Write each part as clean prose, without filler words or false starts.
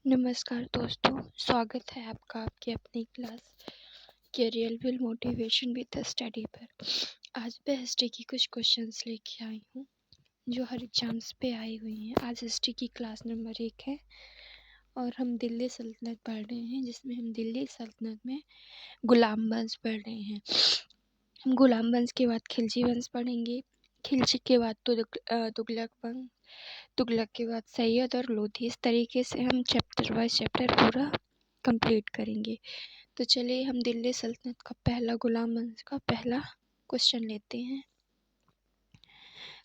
नमस्कार दोस्तों, स्वागत है आपका आपकी अपनी class career will motivation with study पर। आज मैं हिस्ट्री की कुछ क्वेश्चंस लेके आई हूँ जो हर एग्जाम्स पे आई हुई हैं। आज हिस्ट्री की क्लास नंबर 1 है और हम दिल्ली सल्तनत पढ़ रहे हैं, जिसमें हम दिल्ली सल्तनत में गुलाम वंश पढ़ रहे हैं। हम गुलाम वंश के बाद खिलजी वंश पढ़ेंगे, खिलजी के बाद तुगलक वंश, तुगलक के बाद सैयद और लोधी। इस तरीके से हम चैप्टर वाइज चैप्टर पूरा कंप्लीट करेंगे। तो चलिए हम दिल्ली सल्तनत का पहला गुलाम वंश का पहला क्वेश्चन लेते हैं।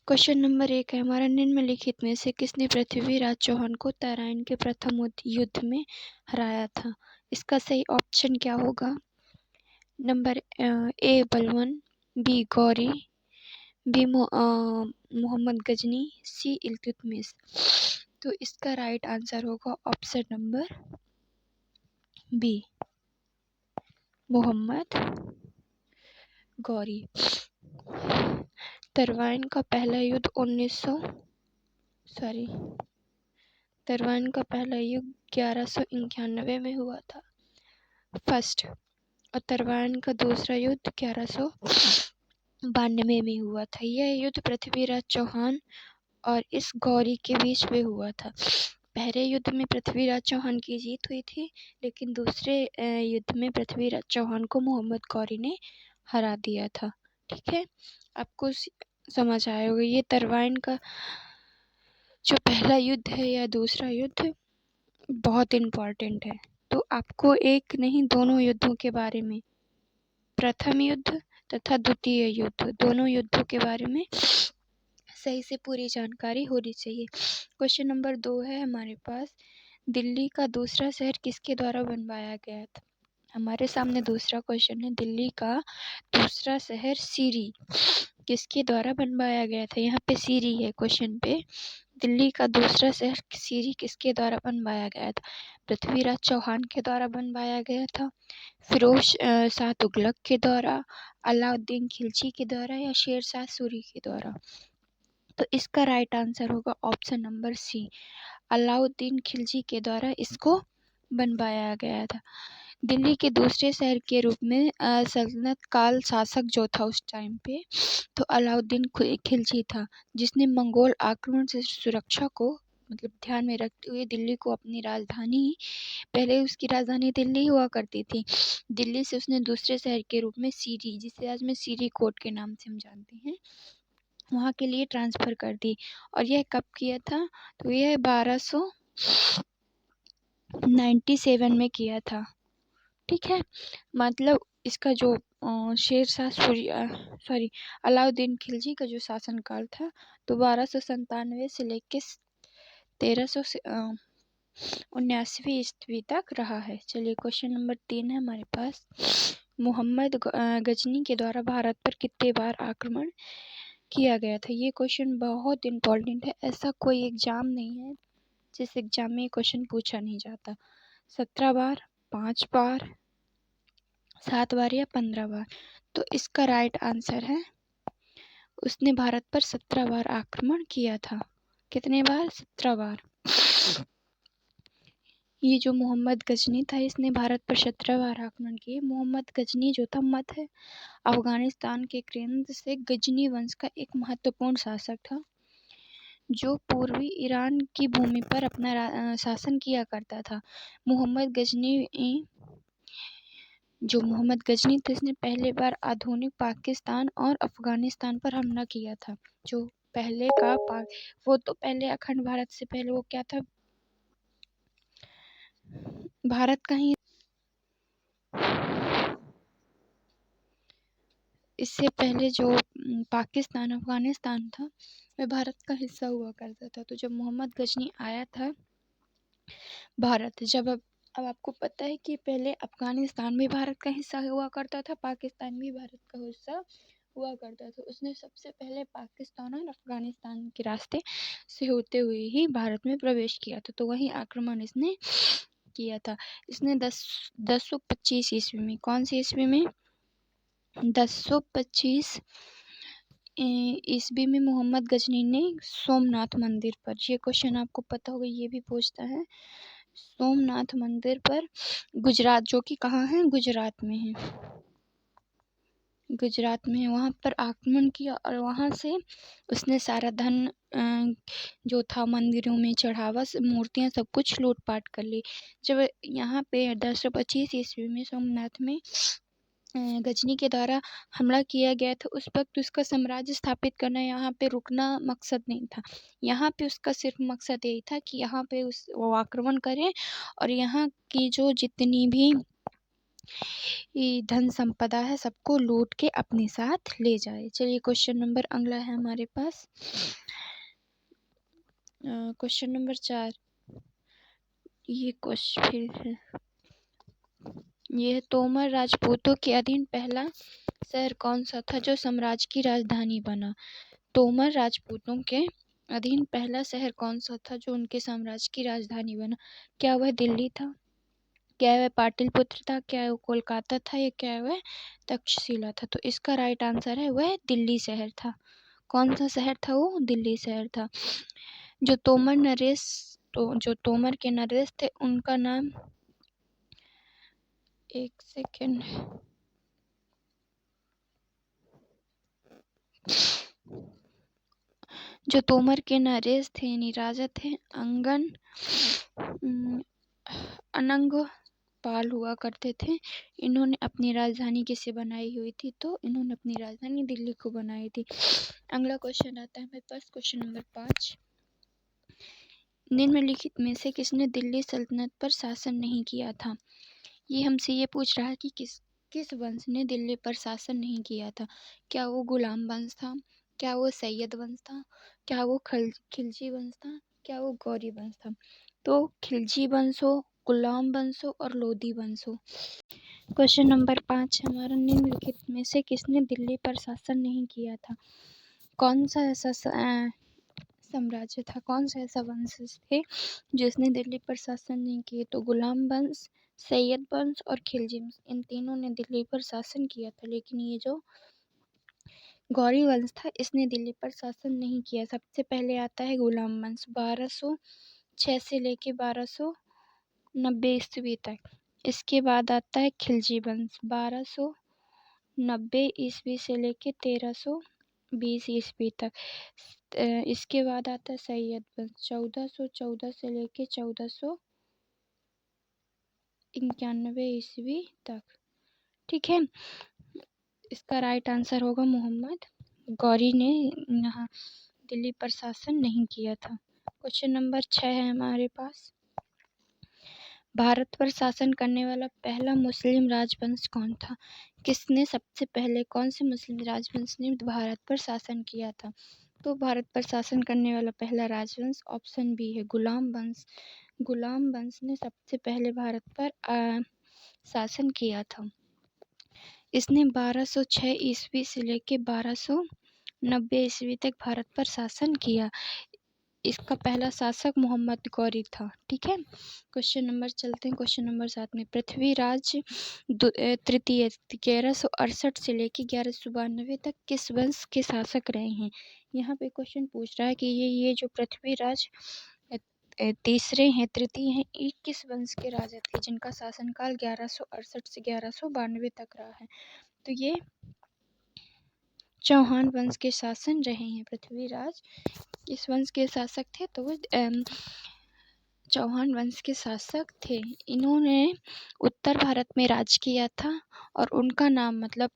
क्वेश्चन नंबर 1 है, हमारा निम्नलिखित में से किसने पृथ्वीराज चौहान को तराइन के प्रथम युद्ध में हराया था? इसका सही ऑप्शन क्या होगा? Number A Balban, B Ghori, B Mohammad Ghazni, C Iltutmish. तो इसका राइट आंसर होगा option number B, Mohammad Ghori. Tarain का पहला युद्ध 1191 में हुआ था, फर्स्ट। और तरवाइन का दूसरा युद्ध 1192 में हुआ था। यह युद्ध पृथ्वीराज चौहान और इस गौरी के बीच में हुआ था। पहले युद्ध में पृथ्वीराज चौहान की जीत हुई थी, लेकिन दूसरे युद्ध में पृथ्वीराज चौहान को मोहम्मद गौरी ने हरा दिया था। ठीक है, आपको समझ आया होगा। ये तरवाइन का जो पहला युद्ध है या दूसरा युद्ध बहुत इम्पोर्टेंट है। तो आपको एक नहीं, दोनों युद्धों के बारे में, प्रथम युद्ध तथा द्वितीय युद्ध, दोनों युद्धों के बारे में सही से पूरी जानकारी होनी चाहिए। क्वेश्चन नंबर 2 है हमारे पास, दिल्ली का दूसरा शहर किसके द्वारा बनवाया गया था? हमारे सामने दूसरा क्वेश्चन है, दिल्ली का दूसरा शहर सीरी किसके द्वारा बनवाया गया था? यहाँ पे सीरी है क्वेश्चन पे। दिल्ली का दूसरा शहर सीरी किसके द्वारा बनवाया गया था? पृथ्वीराज चौहान के द्वारा बनवाया गया था, फिरोज शाह तुगलक के द्वारा, अलाउद्दीन खिलजी के द्वारा, या शेर शाह सूरी के द्वारा? तो इसका राइट आंसर होगा option number C, Alauddin Khilji के द्वारा इसको बनवाया गया था। दिल्ली के दूसरे शहर के रूप में सल्तनत काल शासक जो था उस टाइम पे, तो अलाउद्दीन खिलजी था, जिसने मंगोल आक्रमण से सुरक्षा को मतलब ध्यान में रखते हुए दिल्ली को अपनी राजधानी, पहले उसकी राजधानी दिल्ली हुआ करती थी, दिल्ली से उसने दूसरे शहर के रूप में सीरी, जिसे आज में सीरी कोट के नाम से हम जानते हैं, वहाँ के लिए ट्रांसफ़र कर दी। और यह कब किया था? तो यह 1297 में किया था। ठीक है, मतलब इसका जो अलाउद्दीन खिलजी का जो शासनकाल था, तो 1297 से लेके 1379 ईस्वी तक रहा है। चलिए क्वेश्चन नंबर 3 है हमारे पास, मोहम्मद गजनी के द्वारा भारत पर कितने बार आक्रमण किया गया था? ये क्वेश्चन बहुत इम्पोर्टेंट है। ऐसा कोई एग्जाम नहीं है जिस एग्जाम में ये क्वेश्चन पूछा नहीं जाता। 17 बार, 5 बार, 7 बार या 15 बार? तो इसका राइट आंसर है, उसने भारत पर 17 बार आक्रमण किया था। कितने बार? 17 बार। ये जो मोहम्मद गजनी था, इसने भारत पर 17 बार आक्रमण किए। मोहम्मद गजनी जो था मध्य अफगानिस्तान के केंद्र से गजनी वंश का एक महत्वपूर्ण शासक था, जो पूर्वी ईरान की भूमि पर अपना शासन किया करता था। मोहम्मद गजनी थे, इसने पहले बार आधुनिक पाकिस्तान और अफगानिस्तान पर हमला किया था। जो पहले का वो तो पहले अखंड भारत से पहले वो क्या था, भारत का ही, इससे पहले जो पाकिस्तान अफगानिस्तान था वह भारत का हिस्सा हुआ करता था। तो जब मोहम्मद गजनी आया था भारत, अब आपको पता है कि पहले अफगानिस्तान भी भारत का हिस्सा हुआ करता था, पाकिस्तान भी भारत का हिस्सा हुआ करता था। उसने सबसे पहले पाकिस्तान और अफगानिस्तान के रास्ते से होते हुए ही भारत में प्रवेश किया था, तो वहीं आक्रमण इसने किया था। इसने 1025 ईस्वी में, कौन सी ईस्वी में? 1025 ईस्वी में मोहम्मद गजनी ने सोमनाथ मंदिर पर, ये क्वेश्चन आपको पता होगा, ये भी पूछता है, सोमनाथ मंदिर पर गुजरात, जो कि कहाँ है, गुजरात में है, गुजरात में है, वहाँ पर आक्रमण किया और वहाँ से उसने सारा धन जो था मंदिरों में चढ़ावा, मूर्तियाँ, सब कुछ लूटपाट कर ली। जब यहाँ पे 1025 ईस्वी में सोमनाथ में गजनी के द्वारा हमला किया गया था, उस वक्त उसका साम्राज्य स्थापित करना, यहाँ पे रुकना मकसद नहीं था। यहाँ पे उसका सिर्फ मकसद यही था कि यहाँ पे वो आक्रमण करे और यहाँ की जो जितनी भी धन संपदा है सबको लूट के अपने साथ ले जाए। चलिए क्वेश्चन नंबर अगला है हमारे पास, क्वेश्चन नंबर 4। ये क्वेश्चन फिर है, यह तोमर राजपूतों के अधीन पहला शहर कौन सा था जो साम्राज्य की राजधानी बना? तोमर राजपूतों के अधीन पहला शहर कौन सा था जो उनके साम्राज्य की राजधानी बना? क्या वह दिल्ली था, क्या वह पाटलिपुत्र था, क्या वह कोलकाता था, या क्या वह तक्षशिला था? तो इसका राइट आंसर है वह दिल्ली शहर था। कौन सा शहर था वो? दिल्ली शहर था। जो तोमर के नरेश थे उनका नाम, एक सेकेंड, जो तोमर के नरेश थे यानी राजा थे अनंग पाल हुआ करते थे। इन्होंने अपनी राजधानी किसे बनाई हुई थी? तो इन्होंने अपनी राजधानी दिल्ली को बनाई थी। अगला क्वेश्चन आता है मेरे पास, क्वेश्चन नंबर 5। निम्नलिखित में से किसने दिल्ली सल्तनत पर शासन नहीं किया था? ये हमसे ये पूछ रहा है कि किस वंश ने दिल्ली पर शासन नहीं किया था? क्या वो गुलाम वंश था, क्या वो सैयद वंश था, क्या वो खिलजी वंश था, क्या वो गौरी वंश था? तो खिलजी वंश हो, गुलाम वंश हो और लोधी वंश हो। क्वेश्चन नंबर 5 हमारा, निम्नलिखित में से किसने दिल्ली पर शासन नहीं किया था? कौन सा ऐसा साम्राज्य था, कौन सा ऐसा वंश थे जिसने दिल्ली पर शासन नहीं किया? तो गुलाम वंश, सैयद वंश और खिलजी वंश, इन तीनों ने दिल्ली पर शासन किया था। लेकिन ये जो गौरी वंश था इसने दिल्ली पर शासन नहीं किया। सबसे पहले आता है गुलाम वंश, 1206 से लेके 1290 ईस्वी तक। इसके बाद आता है खिलजी वंश, 1290 ईस्वी से लेके 1320 ईस्वी तक। इसके बाद आता है सैयद वंश, 1414 से लेके 1491 ईस्वी तक। ठीक है, इसका राइट आंसर होगा मोहम्मद गौरी ने यहाँ दिल्ली पर शासन नहीं किया था। क्वेश्चन नंबर 6 है हमारे पास, भारत पर शासन करने वाला पहला मुस्लिम राजवंश कौन था? किसने सबसे पहले, कौन से मुस्लिम राजवंश ने भारत पर शासन किया था? तो भारत पर शासन करने वाला पहला राजवंश ऑप्शन बी है, गुलाम वंश। गुलाम वंश ने सबसे पहले भारत पर शासन किया था। इसने 1206 ईस्वी से लेके 1290 ईस्वी तक भारत पर शासन किया। इसका पहला शासक मोहम्मद गौरी था। ठीक है, क्वेश्चन नंबर चलते हैं, क्वेश्चन नंबर 7 में, पृथ्वीराज तृतीय 1168 से लेके 1192 तक किस वंश के शासक रहे हैं? यहाँ पे क्वेश्चन पूछ रहा है कि ये जो पृथ्वीराज तीसरे हैं, तृतीय हैं, ये किस वंश के राजा थे जिनका शासनकाल 1168 से 1192 तक रहा है? तो ये चौहान वंश के शासन रहे हैं। पृथ्वीराज इस वंश के शासक थे, तो वो चौहान वंश के शासक थे। इन्होंने उत्तर भारत में राज किया था और उनका नाम, मतलब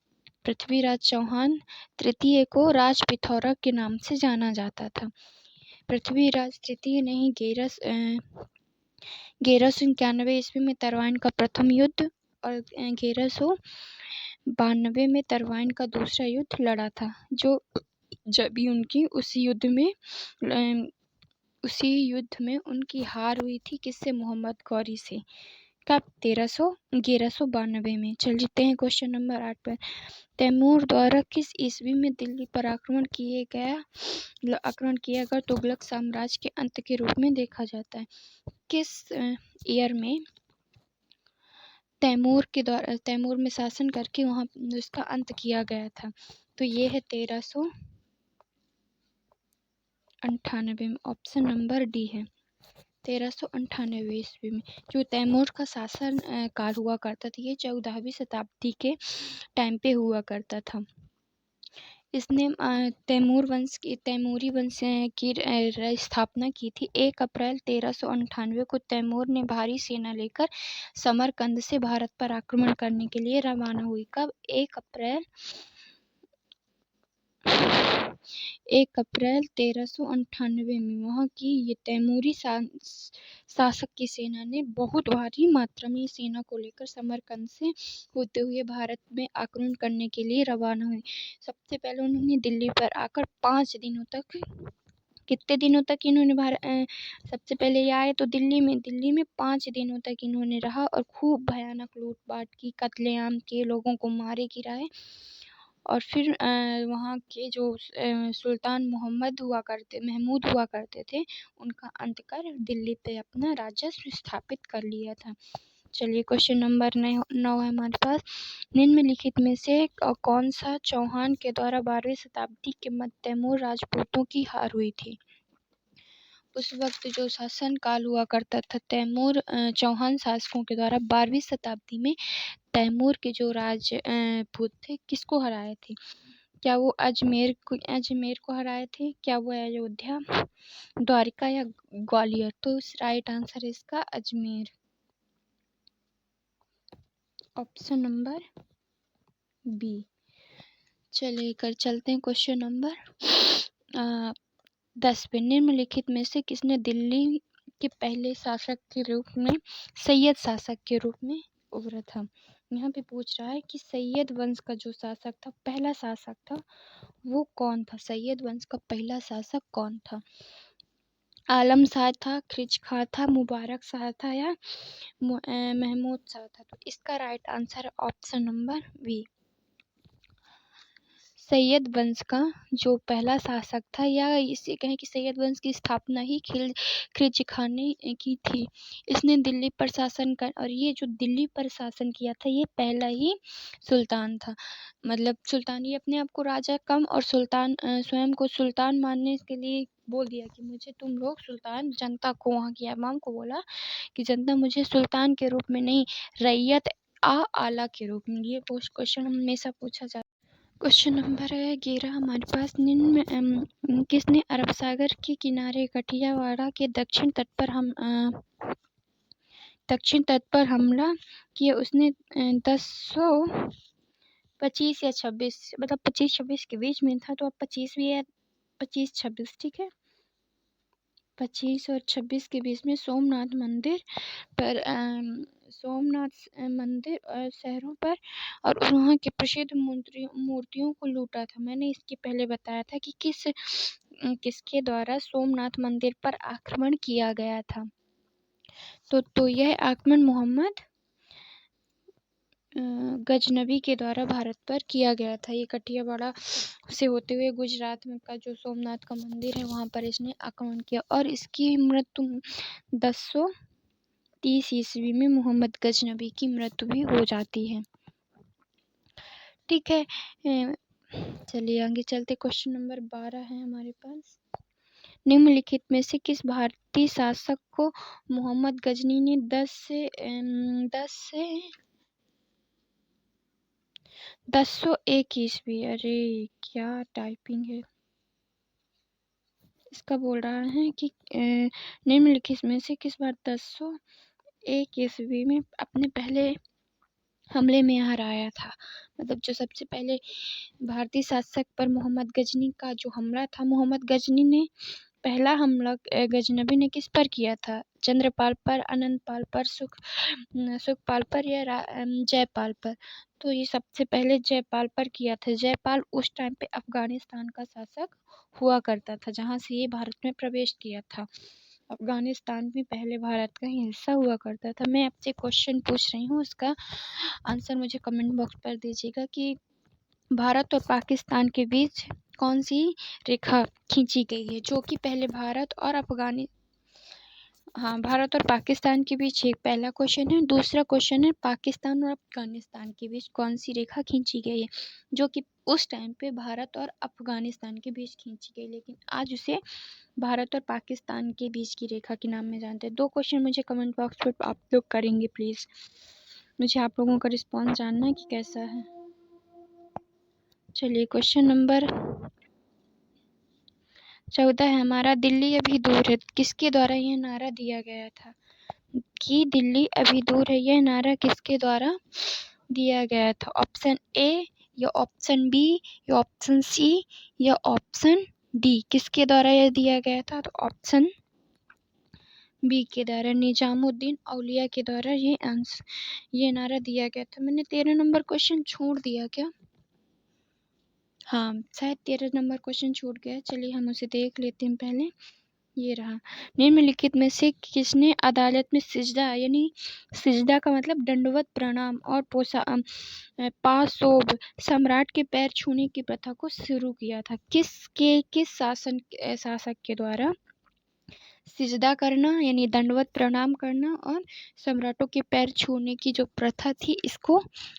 पृथ्वीराज चौहान तृतीय को राज पिथौरा के नाम से जाना जाता था। पृथ्वीराज तृतीय ने ही 1191 ईस्वी में तरवाइन का प्रथम युद्ध और 1192 में तरवाइन का दूसरा युद्ध लड़ा था, जो जब भी उनकी उसी युद्ध में उनकी हार हुई थी। किससे? मोहम्मद गौरी से। कब? 1192 में। चलते हैं क्वेश्चन नंबर 8 पर, तैमूर द्वारा किस ईस्वी में दिल्ली पर आक्रमण किया गया तुगलक साम्राज्य के अंत के रूप में देखा जाता है? किस ईयर में तैमूर में शासन करके वहाँ उसका अंत किया गया था? तो ये है 1398 में, ऑप्शन नंबर डी है। 1398 ईस्वी में जो तैमूर का शासन काल हुआ करता था, ये 14वीं शताब्दी के टाइम पे हुआ करता था। इसने तैमूरी वंश की स्थापना की थी। 1 अप्रैल 1398 को तैमूर ने भारी सेना लेकर समरकंद से भारत पर आक्रमण करने के लिए रवाना हुई। कब? 1 अप्रैल 1398 में वहाँ की ये तैमूरी शासक की सेना ने बहुत भारी मात्रा में सेना को लेकर समरकंद से होते हुए भारत में आक्रमण करने के लिए रवाना हुए। सबसे पहले उन्होंने दिल्ली पर आकर 5 दिनों तक, कितने दिनों तक इन्होंने सबसे पहले ये आए तो दिल्ली में 5 दिनों तक इन्होंने रहा और खूब भयानक लूटपाट की, कत्लेआम किए, लोगों को मारे गिराए। और फिर वहाँ के जो सुल्तान महमूद हुआ करते थे, उनका अंत कर दिल्ली पे अपना राजस्व स्थापित कर लिया था। चलिए क्वेश्चन नंबर 9 है हमारे पास। निम्नलिखित में से कौन सा चौहान के द्वारा 12वीं शताब्दी के मध्य तैमूर राजपूतों की हार हुई थी? उस वक्त जो शासन काल हुआ करता था तैमूर चौहान शासकों के द्वारा 12वीं शताब्दी में तैमूर के जो राजपूत थे किसको हराए थे? क्या वो अजमेर को हराए थे? क्या वो अयोध्या, द्वारिका या ग्वालियर? तो राइट आंसर है इसका अजमेर, ऑप्शन नंबर बी। चलिए कर चलते हैं क्वेश्चन नंबर 10 पे। निम्नलिखित में से किसने दिल्ली के पहले शासक के रूप में सैयद शासक के रूप में उभरा था? यहाँ पे पूछ रहा है कि सैयद वंश का जो शासक था, पहला शासक था, वो कौन था? सैयद वंश का पहला शासक कौन था? आलम शाह था, खिज खां था, मुबारक शाह था या महमूद शाह था? तो इसका राइट आंसर है ऑप्शन नंबर बी। सैयद वंश का जो पहला शासक था, या इसे कहें कि सैयद वंश की स्थापना ही खिज खां ने की थी। इसने दिल्ली पर शासन कर, और ये जो दिल्ली पर शासन किया था ये पहला ही सुल्तान था। मतलब सुल्तान, ये अपने आप को राजा कम और सुल्तान स्वयं को सुल्तान मानने के लिए बोल दिया कि मुझे तुम लोग सुल्तान, जनता को, वहाँ की आवाम को बोला कि जनता मुझे सुल्तान के रूप में नहीं, रैयत आला के रूप में। ये क्वेश्चन हमेशा पूछा जाता है। क्वेश्चन नंबर 11 हमारे पास। निम्न में किसने अरब सागर के किनारे कठियावाड़ा के दक्षिण तट पर हमला किया? उसने 1025 या 26, मतलब 25-26 के बीच में था, तो अब 25 भी है, 25-26 ठीक है। 25 और 26 के बीच में सोमनाथ मंदिर और शहरों पर और वहाँ के प्रसिद्ध मूर्तियों को लूटा था। मैंने इसके पहले बताया था कि किसके द्वारा सोमनाथ मंदिर पर आक्रमण किया गया था। तो यह आक्रमण मोहम्मद गजनबी के द्वारा भारत पर किया गया था। ये कठियावाड़ा से होते हुए गुजरात में का जो सोमनाथ का मंदिर है वहाँ पर इसने आक्रमण किया, और इसकी मृत्यु 1030 ईस्वी में मोहम्मद गजनबी की मृत्यु भी हो जाती है। ठीक है, चलिए आगे चलते। क्वेश्चन नंबर 12 है हमारे पास। निम्नलिखित में से किस भारतीय शासक को मोहम्मद गजनी ने 1001 ईस्वी, अरे क्या टाइपिंग है, इसका बोल रहा है कि निम्नलिखित में से किस बार 1001 ईस्वी में अपने पहले हमले में हराया था? मतलब जो सबसे पहले भारतीय शासक पर मोहम्मद गजनी का जो हमला था, मोहम्मद गजनी ने पहला हमला गजनबी ने किस पर किया था? चंद्रपाल पर, अनंतपाल पर, सुखपाल पर या जयपाल पर? तो ये सबसे पहले जयपाल पर किया था। जयपाल उस टाइम पे अफगानिस्तान का शासक हुआ करता था, जहाँ से ये भारत में प्रवेश किया था। अफगानिस्तान भी पहले भारत का ही हिस्सा हुआ करता था। मैं आपसे क्वेश्चन पूछ रही हूँ, उसका आंसर मुझे कमेंट बॉक्स पर दीजिएगा कि भारत और पाकिस्तान के बीच कौन सी रेखा खींची गई है? जो कि पहले भारत और पाकिस्तान के बीच एक पहला क्वेश्चन है। दूसरा क्वेश्चन है पाकिस्तान और अफगानिस्तान के बीच कौन सी रेखा खींची गई है? जो कि उस टाइम पे भारत और अफगानिस्तान के बीच खींची गई, लेकिन आज उसे भारत और पाकिस्तान के बीच की रेखा के नाम में जानते हैं। 2 क्वेश्चन मुझे कमेंट बॉक्स पर आप लोग करेंगे प्लीज़। मुझे आप लोगों का रिस्पॉन्स जानना है कि कैसा है। चलिए क्वेश्चन नंबर 14 है हमारा, दिल्ली अभी दूर है, किसके द्वारा यह नारा दिया गया था? कि दिल्ली अभी दूर है, यह नारा किसके द्वारा दिया गया था? ऑप्शन ए या ऑप्शन बी या ऑप्शन सी या ऑप्शन डी, किसके द्वारा यह दिया गया था? तो ऑप्शन बी के द्वारा, निजामुद्दीन औलिया के द्वारा ये नारा दिया गया था। मैंने 13 नंबर क्वेश्चन छोड़ दिया क्या? हाँ, शायद 13 नंबर क्वेश्चन छूट गया। चलिए हम उसे देख लेते हैं पहले। ये रहा, निम्नलिखित में से किसने अदालत में सिजदा, यानी सिजदा का मतलब दंडवत प्रणाम और पासोब सम्राट के पैर छूने की प्रथा को शुरू किया था? किस शासक के द्वारा सिजदा करना यानी दंडवत प्रणाम करना और सम्राटों के पैर छूने की जो प्रथा थी इसको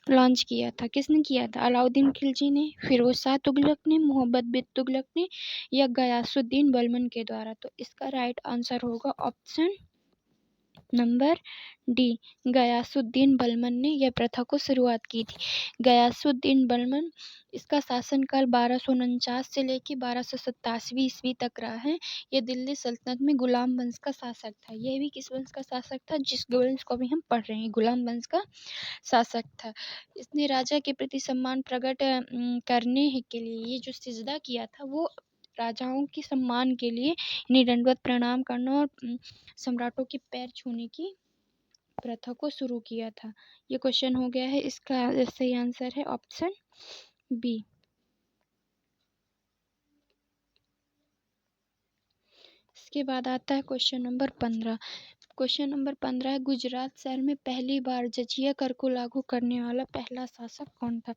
लॉन्च किया था? किसने किया था? अलाउद्दीन खिलजी ने, फिरोज शाह तुगलक ने, मोहम्मद बिन तुगलक ने या गयासुद्दीन बलबन के द्वारा? तो इसका राइट आंसर होगा option number D, Ghiyasuddin Balban ने यह प्रथा को शुरुआत की थी। गयासुद्दीन बलबन, इसका शासनकाल 1249 से लेकर 1287 ईस्वी तक रहा है। यह दिल्ली सल्तनत में गुलाम वंश का शासक था। यह भी किस वंश का शासक था? जिस वंश को अभी हम पढ़ रहे हैं, गुलाम वंश का शासक था। इसने राजा के प्रति सम्मान प्रकट करने के लिए ये जो सिजदा किया था वो राजाओं के सम्मान के लिए, यानी दंडवत प्रणाम करना और सम्राटों के पैर छूने की प्रथा को शुरू किया था। ये क्वेश्चन हो गया है, इसका सही आंसर है ऑप्शन बी। इसके बाद आता है क्वेश्चन नंबर 15। क्वेश्चन नंबर 15 है, गुजरात शहर में पहली बार जजिया कर को लागू करने वाला पहला शासक कौन था?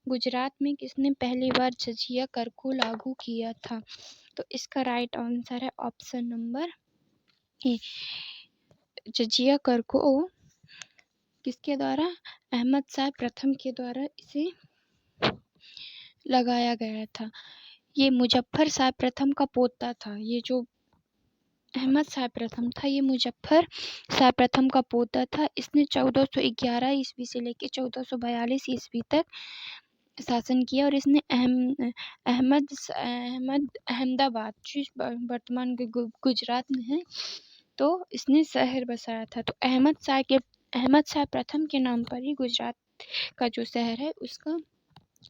गुजरात में किसने पहली बार जजिया कर को लागू किया था? तो इसका राइट आंसर है ऑप्शन नंबर ए, जजिया कर को किसके द्वारा? अहमद शाह प्रथम के द्वारा इसे लगाया गया था। ये मुजफ्फर शाह प्रथम का पोता था। ये जो अहमद शाह प्रथम था ये मुजफ्फर शाह प्रथम का पोता था। इसने 1411 ईस्वी से लेकर 1442 ईस्वी तक शासन किया और इसने अहमदाबाद जो वर्तमान गुजरात में है तो इसने शहर बसाया था। तो अहमद शाह प्रथम के नाम पर ही गुजरात का जो शहर है उसका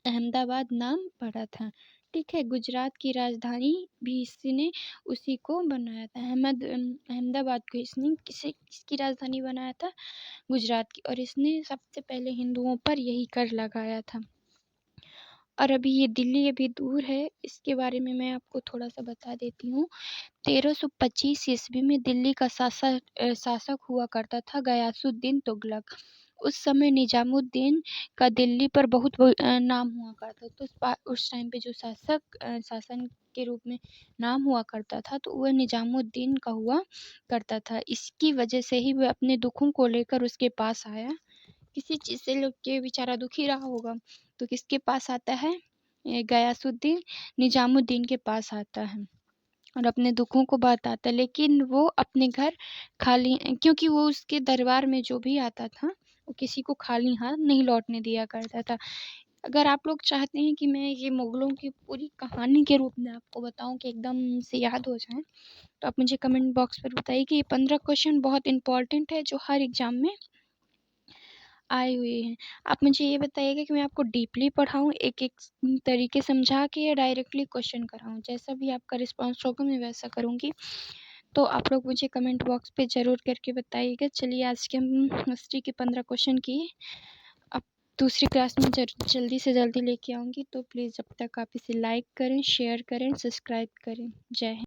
अहमदाबाद नाम पड़ा था। ठीक है, गुजरात की राजधानी भी इसने उसी को बनाया था। अहमदाबाद को इसने किसकी राजधानी बनाया था? गुजरात की। और इसने सबसे पहले हिंदुओं पर यही कर लगाया था। और अभी ये दिल्ली अभी दूर है, इसके बारे में मैं आपको थोड़ा सा बता देती हूँ। 1325 ईस्वी में दिल्ली का शासक हुआ करता था गयासुद्दीन तुगलक। उस समय निजामुद्दीन का दिल्ली पर बहुत नाम हुआ करता था। तो उस टाइम पे जो शासन के रूप में नाम हुआ करता था तो वह निजामुद्दीन का हुआ करता था। इसकी वजह से ही वह अपने दुखों को लेकर उसके पास आया। किसी चीज़ से लोग के बेचारा दुखी रहा होगा तो किसके पास आता है? गयासुद्दीन निजामुद्दीन के पास आता है और अपने दुखों को बताता है। लेकिन वो अपने घर खाली, क्योंकि वो उसके दरबार में जो भी आता था वो किसी को खाली हाथ नहीं लौटने दिया करता था। अगर आप लोग चाहते हैं कि मैं ये मुगलों की पूरी कहानी के रूप में आपको बताऊं कि एकदम से याद हो जाए तो आप मुझे कमेंट बॉक्स पर बताइए कि ये 15 क्वेश्चन बहुत इंपॉर्टेंट है जो हर एग्जाम में आए हुए हैं। आप मुझे ये बताइएगा कि मैं आपको डीपली पढ़ाऊँ एक एक तरीके समझा के या डायरेक्टली क्वेश्चन कराऊँ? जैसा भी आपका रिस्पॉन्स होगा मैं वैसा करूँगी। तो आप लोग मुझे कमेंट बॉक्स पे ज़रूर करके बताइएगा। चलिए आज के हम हिस्ट्री के 15 क्वेश्चन किए। अब दूसरी क्लास में जल्दी से जल्दी लेके आऊँगी। तो प्लीज़ जब तक आप इसे लाइक करें, शेयर करें, सब्सक्राइब करें। जय हिंद।